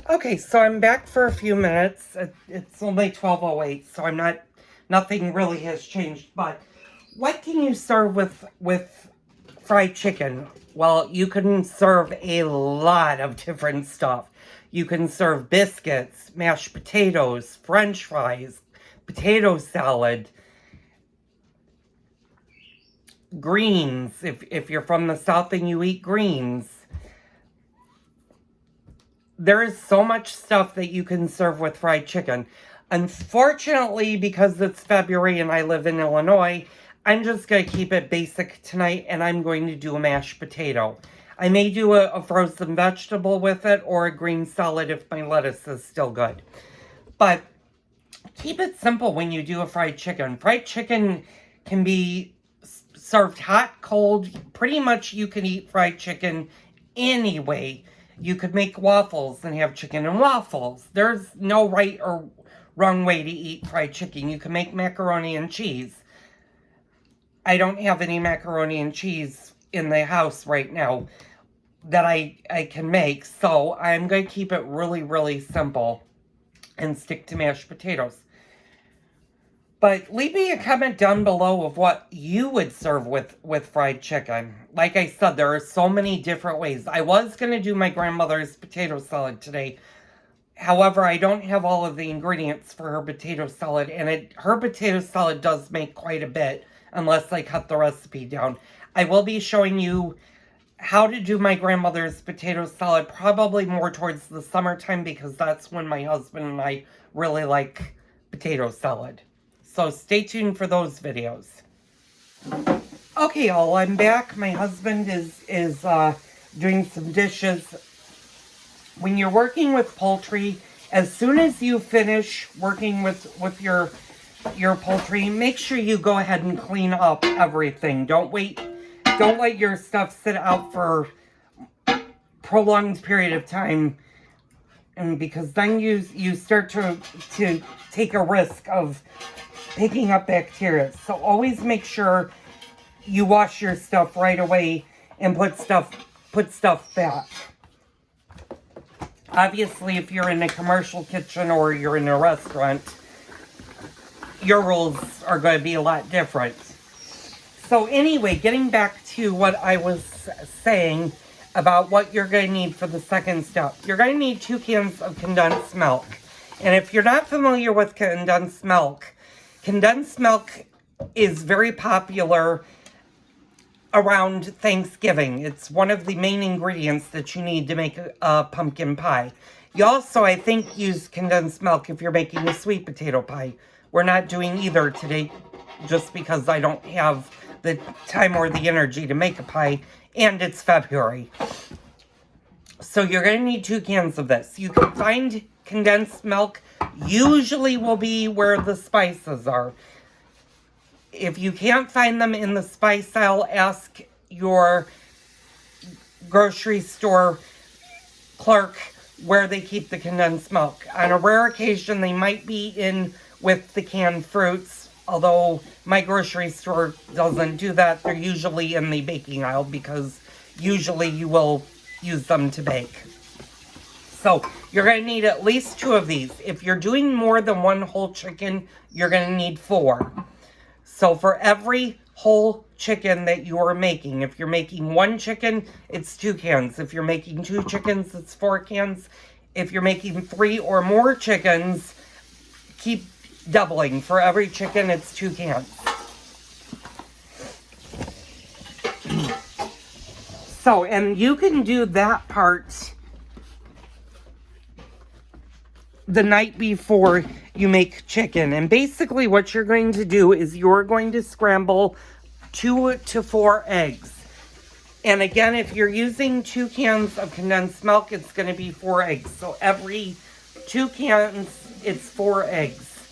Okay, so I'm back for a few minutes. It's only 12:08, so nothing really has changed. But what can you serve with fried chicken? Well, you can serve a lot of different stuff. You can serve biscuits, mashed potatoes, French fries, potato salad, greens. If you're from the South and you eat greens, there is so much stuff that you can serve with fried chicken. Unfortunately, because it's February and I live in Illinois, I'm just going to keep it basic tonight, and I'm going to do a mashed potato. I may do a frozen vegetable with it or a green salad if my lettuce is still good. But keep it simple when you do a fried chicken. Fried chicken can be served hot, cold. Pretty much you can eat fried chicken any way. You could make waffles and have chicken and waffles. There's no right or wrong way to eat fried chicken. You can make macaroni and cheese. I don't have any macaroni and cheese in the house right now that I can make, so I'm going to keep it really, really simple and stick to mashed potatoes. But leave me a comment down below of what you would serve with fried chicken. Like I said, there are so many different ways. I was going to do my grandmother's potato salad today. However, I don't have all of the ingredients for her potato salad. And her potato salad does make quite a bit, unless I cut the recipe down. I will be showing you how to do my grandmother's potato salad, probably more towards the summertime, because that's when my husband and I really like potato salad. So stay tuned for those videos. Okay, y'all, I'm back. My husband is doing some dishes. When you're working with poultry, as soon as you finish working with your poultry, make sure you go ahead and clean up everything. Don't let your stuff sit out for a prolonged period of time, and because then you start to take a risk of picking up bacteria. So always make sure you wash your stuff right away and put stuff back. Obviously, if you're in a commercial kitchen or you're in a restaurant, your rules are going to be a lot different. So anyway, getting back to what I was saying about what you're going to need for the second step. You're going to need 2 cans of condensed milk. And if you're not familiar with condensed milk is very popular around Thanksgiving. It's one of the main ingredients that you need to make a pumpkin pie. You also, I think, use condensed milk if you're making a sweet potato pie. We're not doing either today just because I don't have the time or the energy to make a pie, and it's February. So you're going to need 2 cans of this. You can find condensed milk usually will be where the spices are. If you can't find them in the spice aisle, ask your grocery store clerk where they keep the condensed milk. On a rare occasion, they might be in with the canned fruits, although my grocery store doesn't do that. They're usually in the baking aisle because usually you will use them to bake. So you're going to need at least 2 of these. If you're doing more than 1 whole chicken, you're going to need 4. So for every whole chicken that you are making, if you're making 1 chicken, it's 2 cans. If you're making 2 chickens, it's 4 cans. If you're making 3 or more chickens, keep doubling. For every chicken, it's 2 cans. So, and you can do that part the night before you make chicken. And basically what you're going to do is you're going to scramble 2 to 4 eggs. And again, if you're using 2 cans of condensed milk, it's going to be 4 eggs. So every 2 cans, it's 4 eggs.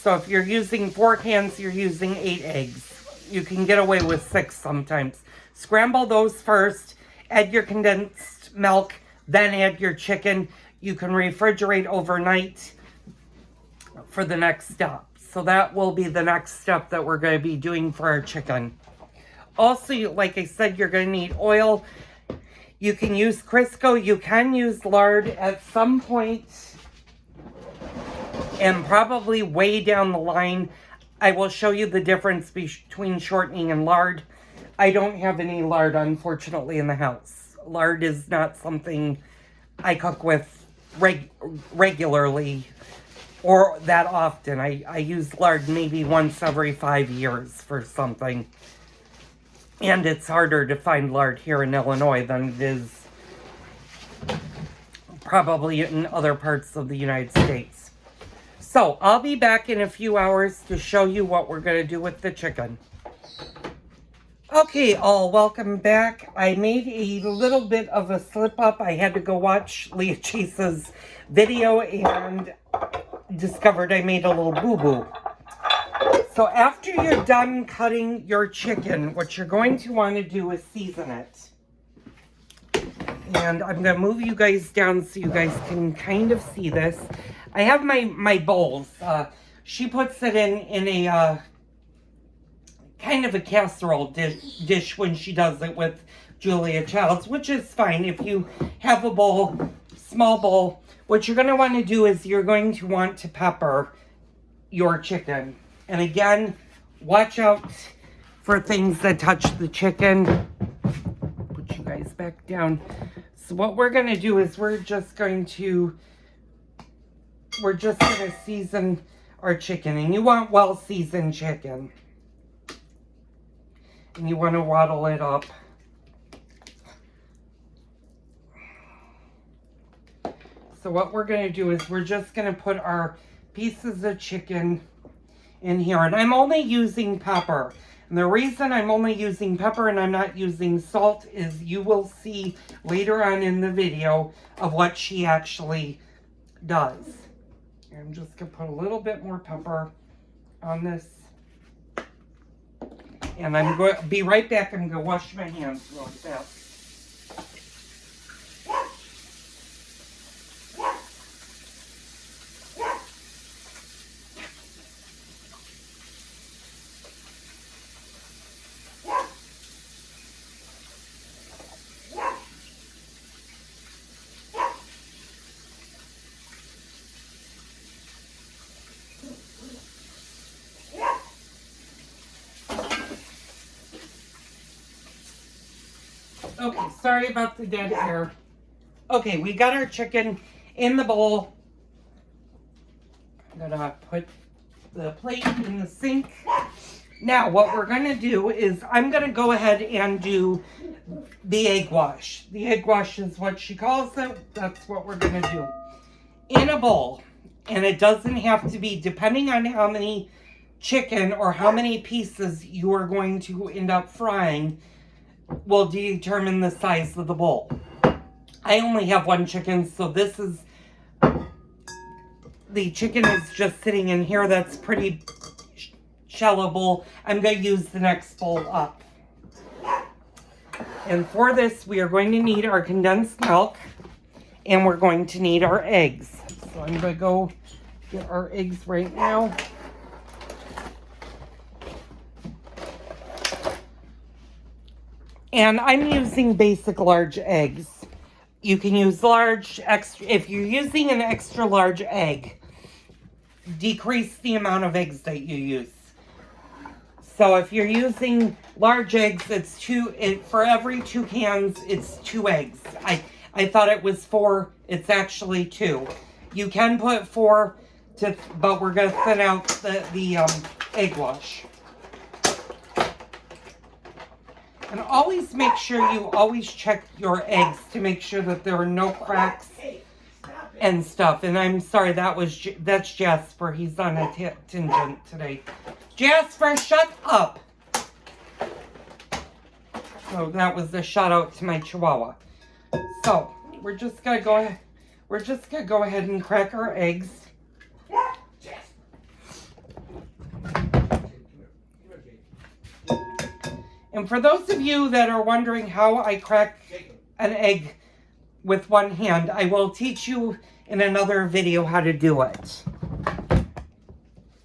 So if you're using 4 cans, you're using 8 eggs. You can get away with 6 sometimes. Scramble those first, add your condensed milk, then add your chicken. You can refrigerate overnight for the next step. So that will be the next step that we're going to be doing for our chicken. Also, like I said, you're going to need oil. You can use Crisco. You can use lard at some point. And probably way down the line, I will show you the difference between shortening and lard. I don't have any lard, unfortunately, in the house. Lard is not something I cook with regularly or that often. I use lard maybe once every 5 years for something. And it's harder to find lard here in Illinois than it is probably in other parts of the United States. So, I'll be back in a few hours to show you what we're going to do with the chicken. Okay, all, welcome back. I made a little bit of a slip-up. I had to go watch Leah Chase's video and discovered I made a little boo-boo. So, after you're done cutting your chicken, what you're going to want to do is season it. And I'm going to move you guys down so you guys can kind of see this. I have my bowls. She puts it in a kind of a casserole dish when she does it with Julia Childs, which is fine. If you have a bowl, small bowl, what you're going to want to do is you're going to want to pepper your chicken. And again, watch out for things that touch the chicken. Put you guys back down. So what we're going to do is we're just going to season our chicken. And you want well-seasoned chicken. And you want to waddle it up. So what we're going to do is we're just going to put our pieces of chicken in here. And I'm only using pepper. And the reason I'm only using pepper and I'm not using salt is you will see later on in the video of what she actually does. I'm just going to put a little bit more pepper on this. And I'm going to be right back. I'm going to wash my hands real fast. Okay, sorry about the dead air. Okay, we got our chicken in the bowl. I'm gonna put the plate in the sink. Now, what we're gonna do is I'm gonna go ahead and do the egg wash. The egg wash is what she calls it. That's what we're gonna do. In a bowl, and it doesn't have to be, depending on how many chicken or how many pieces you are going to end up frying, will determine the size of the bowl. I only have one chicken, so this is, the chicken is just sitting in here. That's pretty shallow bowl. I'm going to use the next bowl up. And for this, we are going to need our condensed milk, and we're going to need our eggs. So I'm going to go get our eggs right now. And I'm using basic large eggs. You can use large, extra. If you're using an extra large egg, decrease the amount of eggs that you use. So if you're using large eggs, it's for every 2 cans, it's 2 eggs. I thought it was 4. It's actually 2. You can put 4, but we're going to thin out the egg wash. And always make sure you always check your eggs to make sure that there are no cracks and stuff. And I'm sorry, that's Jasper. He's on a tangent today. Jasper, shut up. So that was the shout out to my Chihuahua. So we're just gonna go ahead. We're just gonna go ahead and crack our eggs. And for those of you that are wondering how I crack an egg with one hand, I will teach you in another video how to do it.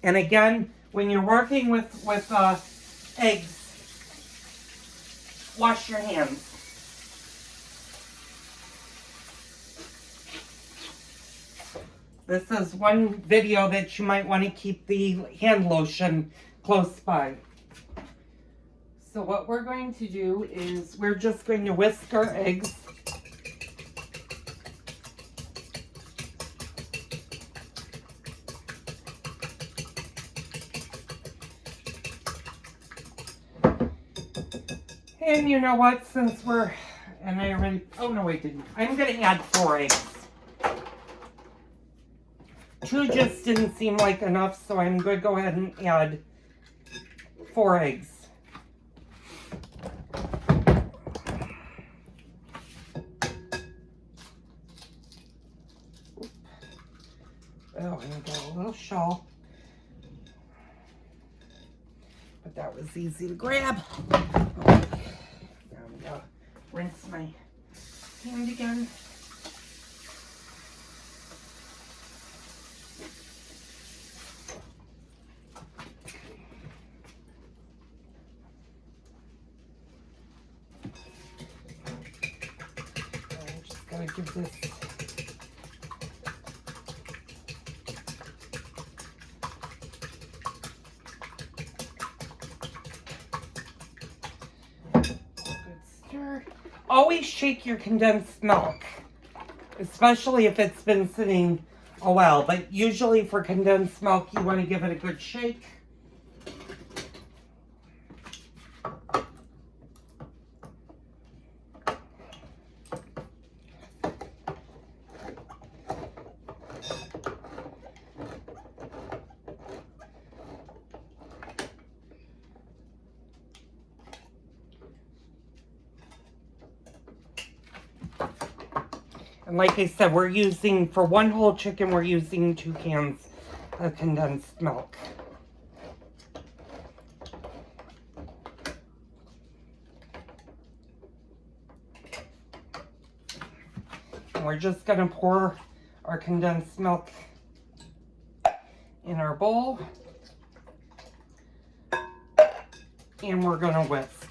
And again, when you're working with eggs, wash your hands. This is one video that you might want to keep the hand lotion close by. So what we're going to do is we're just going to whisk our eggs. And you know what, since we're, and I already, oh no I didn't. I'm going to add 4 eggs. 2 just didn't seem like enough, so I'm going to go ahead and add 4 eggs. Oh, and I got a little shawl. But that was easy to grab. Now I'm going to rinse my hand again. I'm just going to give this always shake your condensed milk, especially if it's been sitting a while. But usually for condensed milk, you want to give it a good shake. And like I said, we're using, for 1 whole chicken, we're using 2 cans of condensed milk. And we're just going to pour our condensed milk in our bowl. And we're going to whisk.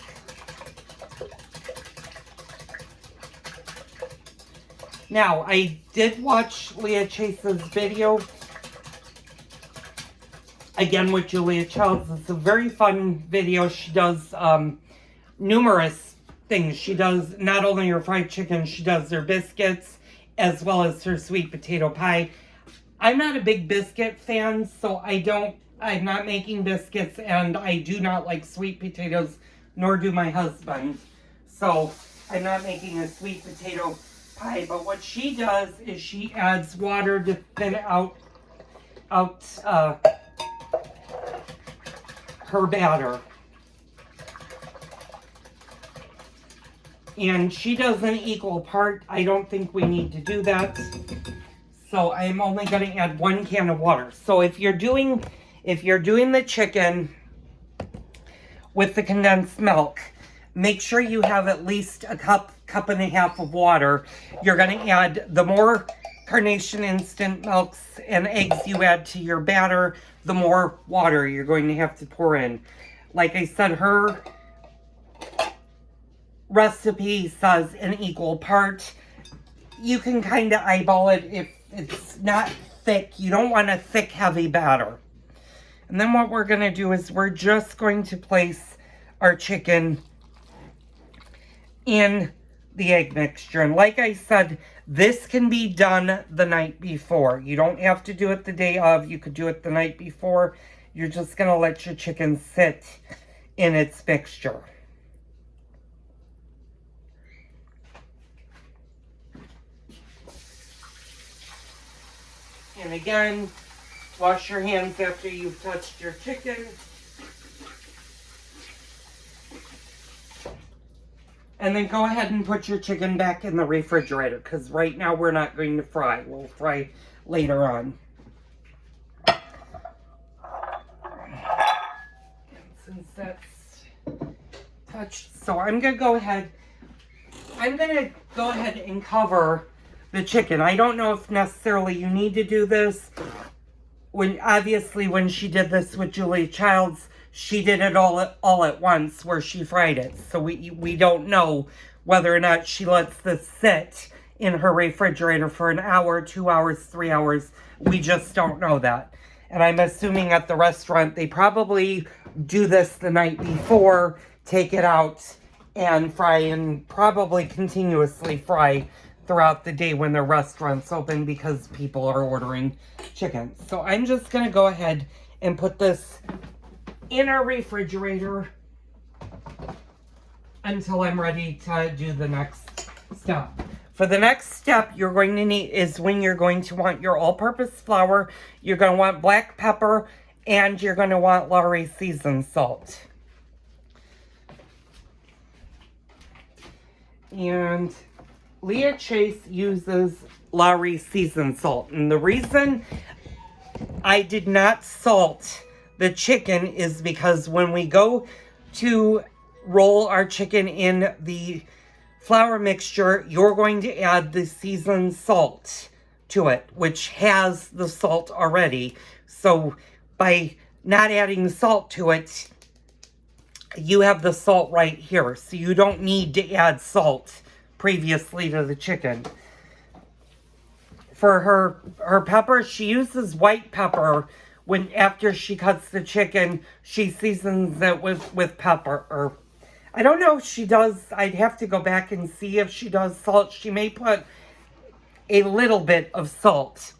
Now, I did watch Leah Chase's video, again with Julia Childs. It's a very fun video. She does numerous things. She does not only her fried chicken, she does her biscuits, as well as her sweet potato pie. I'm not a big biscuit fan, so I'm not making biscuits, and I do not like sweet potatoes, nor do my husband. So, I'm not making a sweet potato pie, but what she does is she adds water to thin out her batter. And she does an equal part. I don't think we need to do that. So I'm only going to add 1 can of water. So if you're doing the chicken with the condensed milk, make sure you have at least a cup and a half of water. You're going to add, the more Carnation instant milks and eggs you add to your batter, the more water you're going to have to pour in. Like I said, her recipe says an equal part. You can kind of eyeball it if it's not thick. You don't want a thick, heavy batter. And then what we're going to do is we're just going to place our chicken in the egg mixture. And like I said, this can be done the night before. You don't have to do it the day of. You could do it the night before. You're just going to let your chicken sit in its mixture. And again, wash your hands after you've touched your chicken. And then go ahead and put your chicken back in the refrigerator, because right now we're not going to fry. We'll fry later on. And since that's touched, so I'm going to go ahead and cover the chicken. I don't know if necessarily you need to do this. Obviously when she did this with Julia Childs, she did it all at once where she fried it. So we don't know whether or not she lets this sit in her refrigerator for an hour, 2 hours, 3 hours. We just don't know that. And I'm assuming at the restaurant, they probably do this the night before, take it out and fry, and probably continuously fry throughout the day when the restaurant's open because people are ordering chicken. So I'm just going to go ahead and put this in our refrigerator until I'm ready to do the next step. For the next step, you're going to need is when you're going to want your all-purpose flour, you're going to want black pepper, and you're going to want Lawry seasoned salt. And Leah Chase uses Lawry seasoned salt. And the reason I did not salt the chicken is because when we go to roll our chicken in the flour mixture, you're going to add the seasoned salt to it, which has the salt already. So by not adding salt to it, you have the salt right here. So you don't need to add salt previously to the chicken. For her pepper, she uses white pepper. When after she cuts the chicken, she seasons it with pepper. Or I don't know if she does. I'd have to go back and see if she does salt. She may put a little bit of salt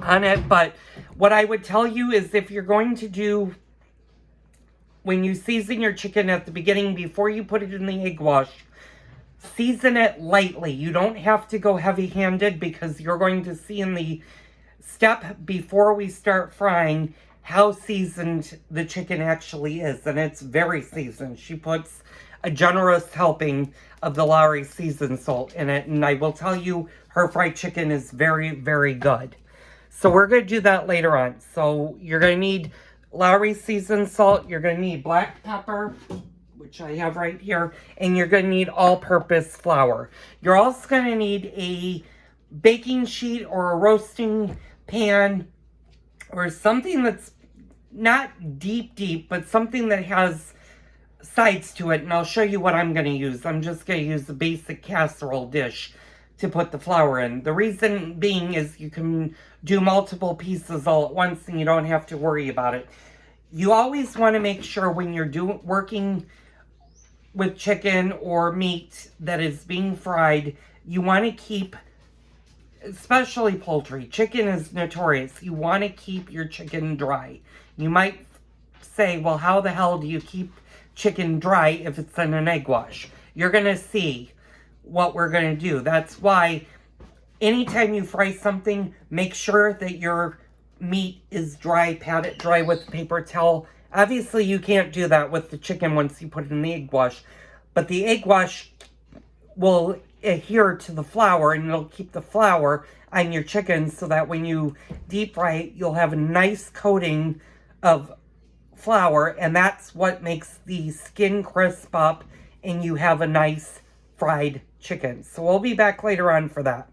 on it. But what I would tell you is if you're going to do, when you season your chicken at the beginning, before you put it in the egg wash, season it lightly. You don't have to go heavy-handed because you're going to see in the step before we start frying how seasoned the chicken actually is. And it's very seasoned. She puts a generous helping of the Lawry seasoned salt in it. And I will tell you, her fried chicken is very, very good. So we're going to do that later on. So you're going to need Lawry seasoned salt. You're going to need black pepper, which I have right here, and you're going to need all-purpose flour. You're also going to need a baking sheet or a roasting pan or something that's not deep, but something that has sides to it, and I'll show you what I'm going to use. I'm just going to use the basic casserole dish to put the flour in. The reason being is you can do multiple pieces all at once and you don't have to worry about it. You always want to make sure when you're working with chicken or meat that is being fried, you want to keep, especially poultry, chicken is notorious. You want to keep your chicken dry. You might say, well, how the hell do you keep chicken dry if it's in an egg wash? You're going to see what we're going to do. That's why anytime you fry something, make sure that your meat is dry. Pat it dry with a paper towel. Obviously, you can't do that with the chicken once you put it in the egg wash. But the egg wash will adhere to the flour and it'll keep the flour on your chicken so that when you deep fry it, you'll have a nice coating of flour. And that's what makes the skin crisp up and you have a nice fried chicken. So we'll be back later on for that.